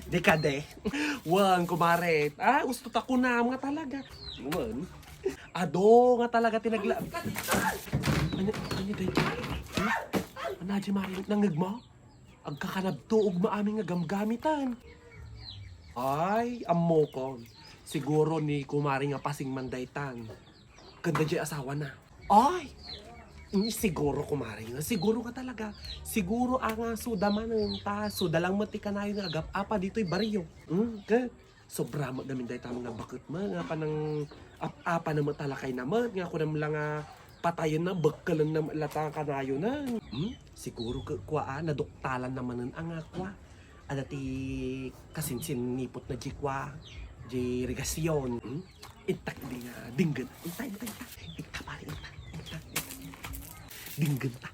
Dekade. Wan, kumare. Gusto ta ko na nga talaga. Wan. Ado nga talaga tinagla... Ano day? Anaji marinot nangag mo? Agkakanabtuog maaming nga gamgamitan. Ay, amo ko. Siguro ni kumari nga pasing mandaytan. Ganda di asawa na. Ay! Siguro kumari nga. Siguro ka talaga. Siguro ang sudaman ng ta. Sudalang mati ka na yung agap-apa dito'y bariyo. Sobra mo namin dahil tamang nga bakit mo. Nga pa ng apa na matalakay naman. Nga ko naman lang patayon na. Bagkalan na latang kanayo na. Siguro kwa naduktalan naman ang akwa. Ada ti kasinsin nipot na jikwa. Di regasyon. Itak di nga dinggan. Itay. Itak pari itak. Dinggan ta.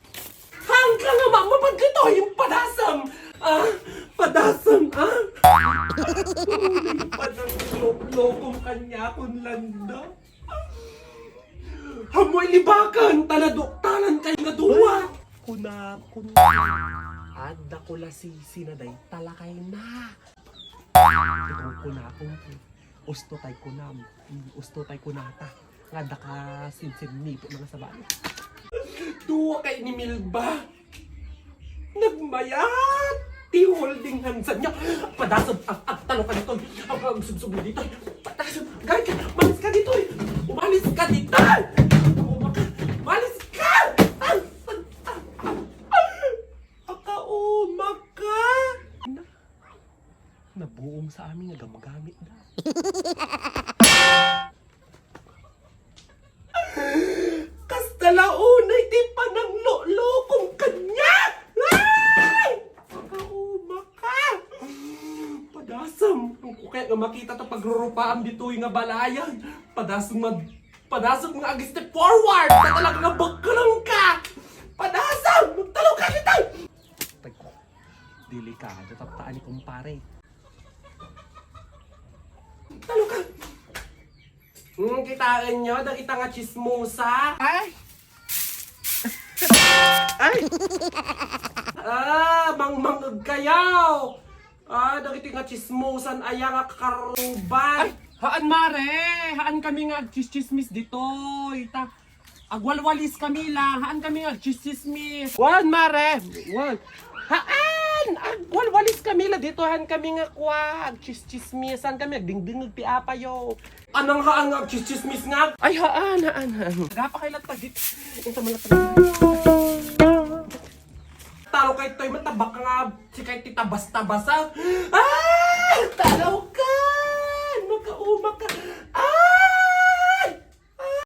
Hanggang nga mamapag ito yung padasam. Padasam. Padang lokong kanya kung landa. Hamoy libakan. Taladuktalan kayo nga duwa. Kuna. Ada ko la sinaday talakay na. Itong kunakong usto tay kunam. Usto tay kunata. Nga da ka sinsin po mga sabay. Duwa kay ni Milba. Nagmayat. Ti holding handsan niya. Padasod ang talo ka dito. Ang sugsug mo dito. Padasod. Gaya ka. Malis ka dito. Umalis ka dito. Malis ka. Akauma ka. Nabuong sa amin nga gamagamit na. Kastalaunay ti panang lolo kong kanya! Ay! Pagkauma ka! Padasam! Kung ko kaya nga makita ta pagrurupaan dito nga balayan. Padasam nga ag-step forward! Na talaga nga bagkalang ka! Padasam! Magtalo ka kita! Tagko, delikado taptaan ni kumpare. Talo ka! Kitaan nyo, nakita nga chismosa. Ay! Mangmangag kayaw. Nakita nga chismosan, aya nga karuban. Ay, haan mare, haan kami nga chismis dito. Agwalwalis kami lang, haan kami nga chismis. Wan mare, wan. Haan! Agwalwalis kami lang dito, haan kami nga kwa. Chismisan kami, agdingding piapayo. Anang haan nga chismis nga? Ay haan. Napakailan pa dito. Ito malatag. Talo kay to'y matabak nga si kay tita basta-basa. Talo